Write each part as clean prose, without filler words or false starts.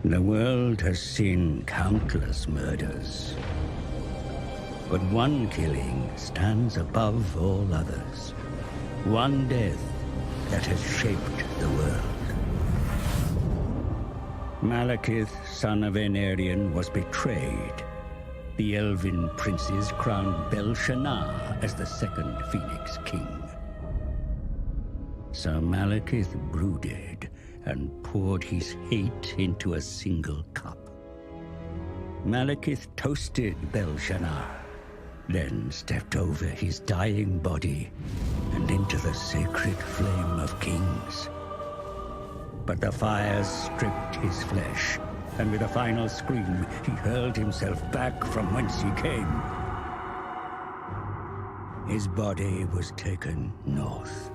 The world has seen countless murders, but one killing stands above all others. One death that has shaped the world. Malekith, son of Aenarion, was betrayed. The elven princes crowned Bel-Shannar as the second Phoenix King. Sir Malekith brooded and poured his hate into a single cup. Malekith toasted Bel-Shannar, then stepped over his dying body and into the sacred flame of kings. But the fires stripped his flesh, and with a final scream, he hurled himself back from whence he came. His body was taken north,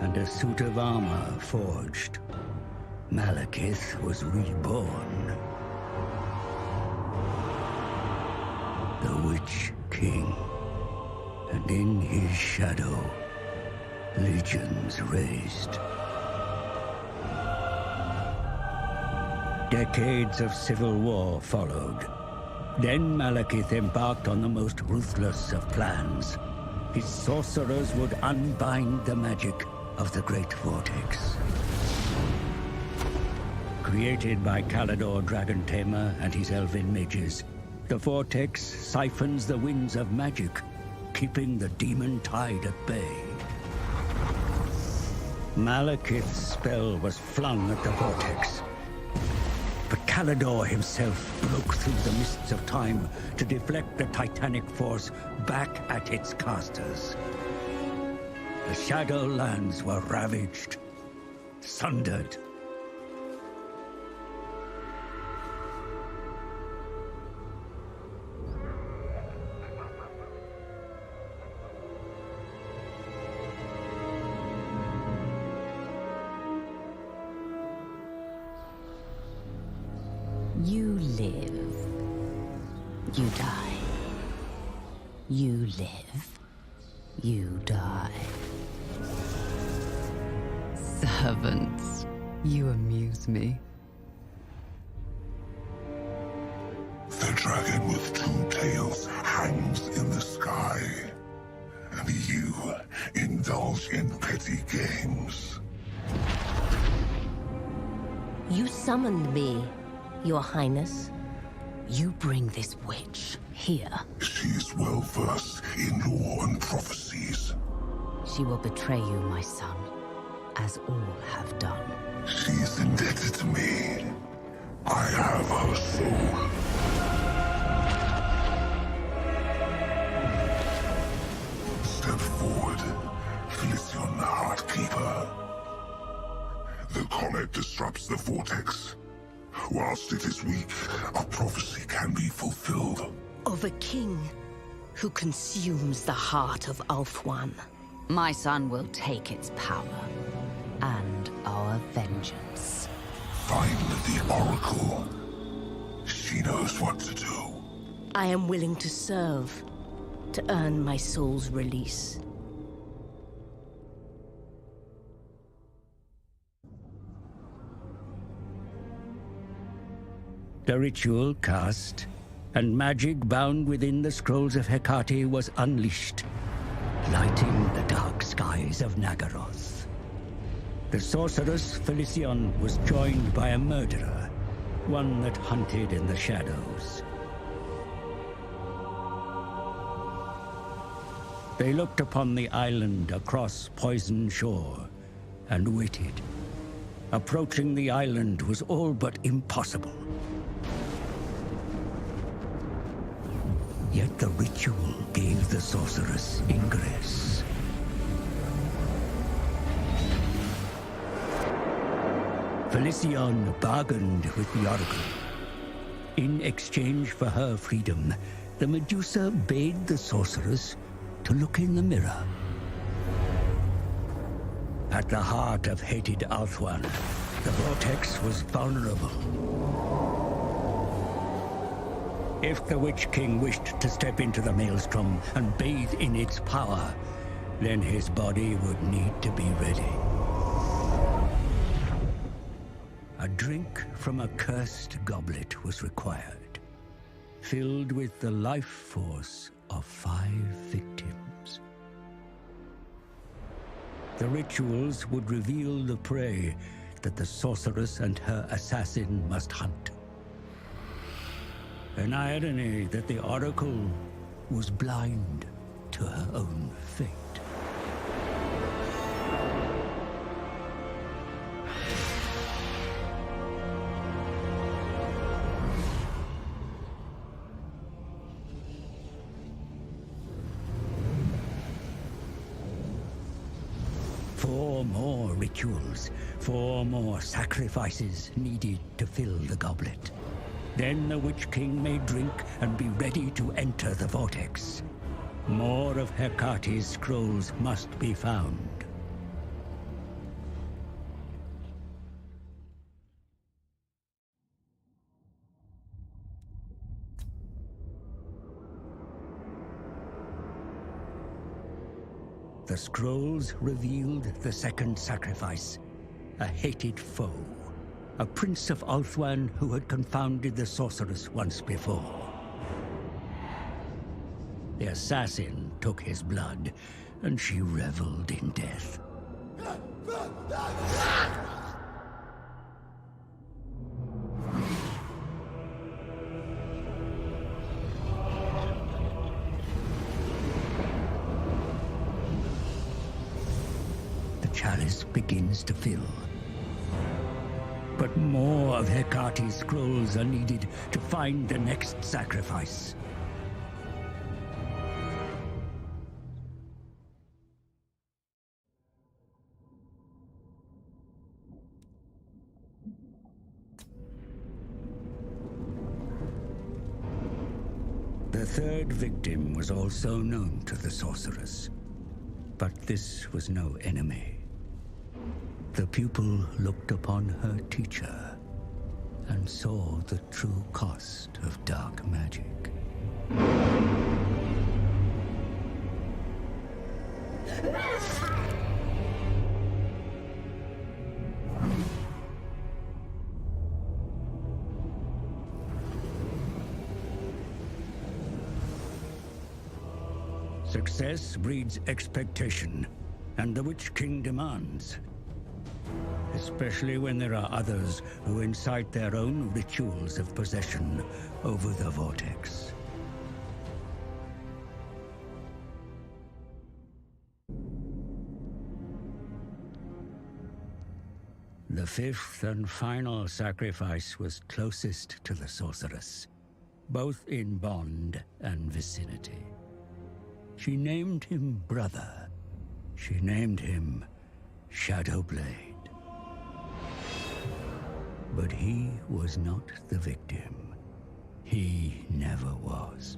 and a suit of armor forged. Malekith was reborn. The Witch King, and in his shadow, legions raised. Decades of civil war followed. Then Malekith embarked on the most ruthless of plans. His sorcerers would unbind the magic of the Great Vortex. Created by Kalidor Dragon Tamer and his elven mages, the Vortex siphons the winds of magic, keeping the demon tide at bay. Malekith's spell was flung at the Vortex, but Kalidor himself broke through the mists of time to deflect the titanic force back at its casters. The Shadowlands were ravaged, sundered. You live. You die. You live. You die. Servants, you amuse me. The dragon with two tails hangs in the sky, and you indulge in petty games. You summoned me, Your Highness. You bring this witch here. She's well versed in lore and prophecies. She will betray you, my son, as all have done. She's indebted to me. I have her soul. Step forward, Felicion the Heartkeeper. The comet disrupts the Vortex. Whilst it is weak, a prophecy can be fulfilled. Of a king who consumes the heart of Ulthuan. My son will take its power and our vengeance. Find the Oracle. She knows what to do. I am willing to serve, to earn my soul's release. The ritual cast, and magic bound within the scrolls of Hecate was unleashed, lighting the dark skies of Nagaroth. The sorceress Felicion was joined by a murderer, one that hunted in the shadows. They looked upon the island across Poison Shore and waited. Approaching the island was all but impossible. Yet the ritual gave the sorceress ingress. Felicion bargained with the Oracle. In exchange for her freedom, the Medusa bade the sorceress to look in the mirror. At the heart of hated Ulthuan, the Vortex was vulnerable. If the Witch King wished to step into the maelstrom and bathe in its power, then his body would need to be ready. A A drink from a cursed goblet was required, filled with the life force of 5 victims. The rituals would reveal the prey that the sorceress and her assassin must hunt. An irony that the Oracle was blind to her own fate. Four more rituals, 4 more sacrifices needed to fill the goblet. Then the Witch King may drink and be ready to enter the Vortex. More of Hecate's scrolls must be found. The scrolls revealed the second sacrifice, a hated foe, a prince of Ulthuan who had confounded the sorceress once before. The assassin took his blood, and she reveled in death. The chalice begins to fill. But more of Hecate's scrolls are needed to find the next sacrifice. The third victim was also known to the sorceress, but this was no enemy. The pupil looked upon her teacher and saw the true cost of dark magic. Success breeds expectation, and the Witch King demands. Especially when there are others who incite their own rituals of possession over the Vortex. The fifth and final sacrifice was closest to the sorceress, both in bond and vicinity. She named him Brother. She named him Shadowblade. But he was not the victim. He never was.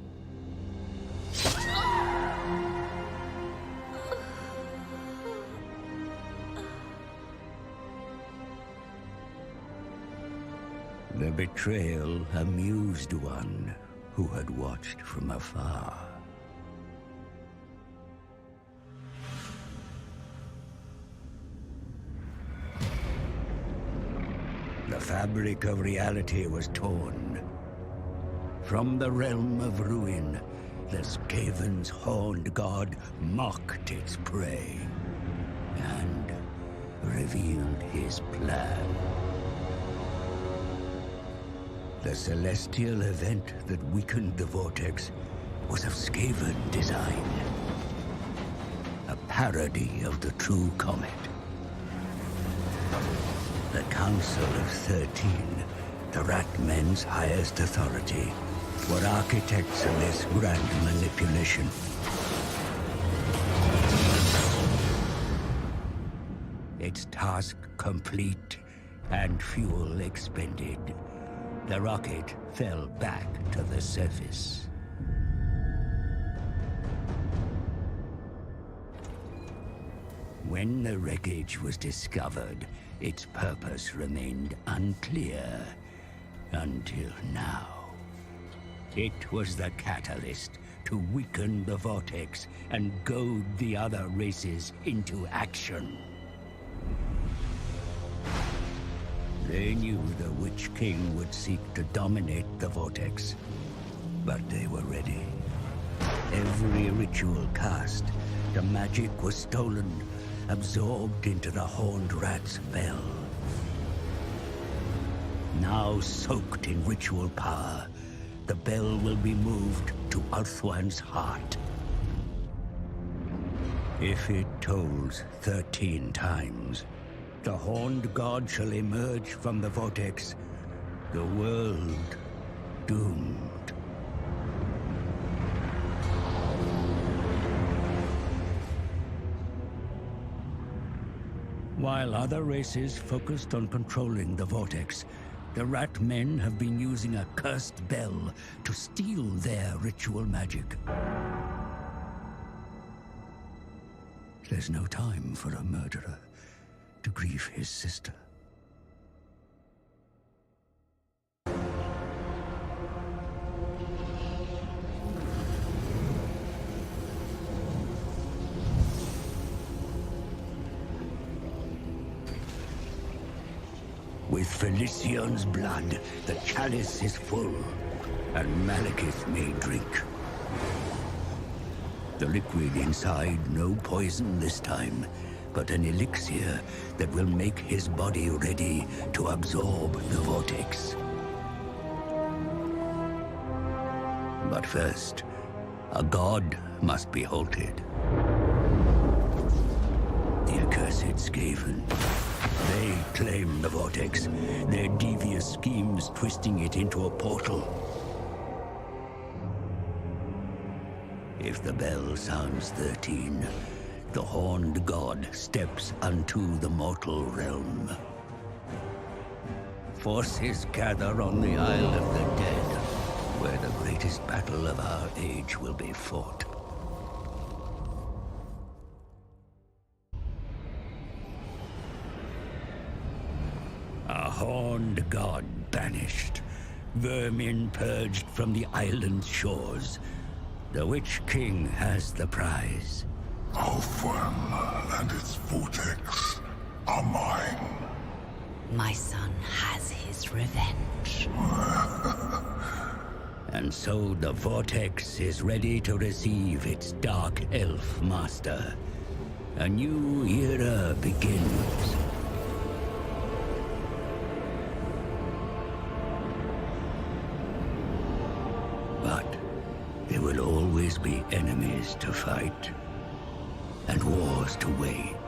The betrayal amused one who had watched from afar. The fabric of reality was torn. From the realm of ruin, the Skaven's horned god mocked its prey and revealed his plan. The celestial event that weakened the Vortex was of Skaven design. A parody of the true comet. The Council of 13, the Rat Men's highest authority, were architects of this grand manipulation. Its task complete and fuel expended, the rocket fell back to the surface. When the wreckage was discovered, its purpose remained unclear until now. It was the catalyst to weaken the Vortex and goad the other races into action. They They knew the Witch King would seek to dominate the Vortex, but they were ready. Every ritual cast, the magic was stolen, absorbed into the Horned Rat's bell. Now soaked in ritual power, the bell will be moved to Ulthuan's heart. If it tolls 13 times, the Horned God shall emerge from the Vortex, the world doomed. While other races focused on controlling the Vortex, the Rat Men have been using a cursed bell to steal their ritual magic. There's no time for a murderer to grieve his sister. With Felician's blood, the chalice is full, and Malekith may drink. The liquid inside, no poison this time, but an elixir that will make his body ready to absorb the Vortex. But first, a god must be halted. The accursed Skaven. They claim the Vortex, their devious schemes twisting it into a portal. If the bell sounds 13, the Horned God steps unto the mortal realm. Forces gather on the Isle of the Dead, where the greatest battle of our age will be fought. A Horned God banished, vermin purged from the island's shores. The Witch King has the prize. Ulthuan and its Vortex are mine. My son has his revenge. And so the Vortex is ready to receive its Dark Elf master. A new era begins. But there will always be enemies to fight and wars to wage.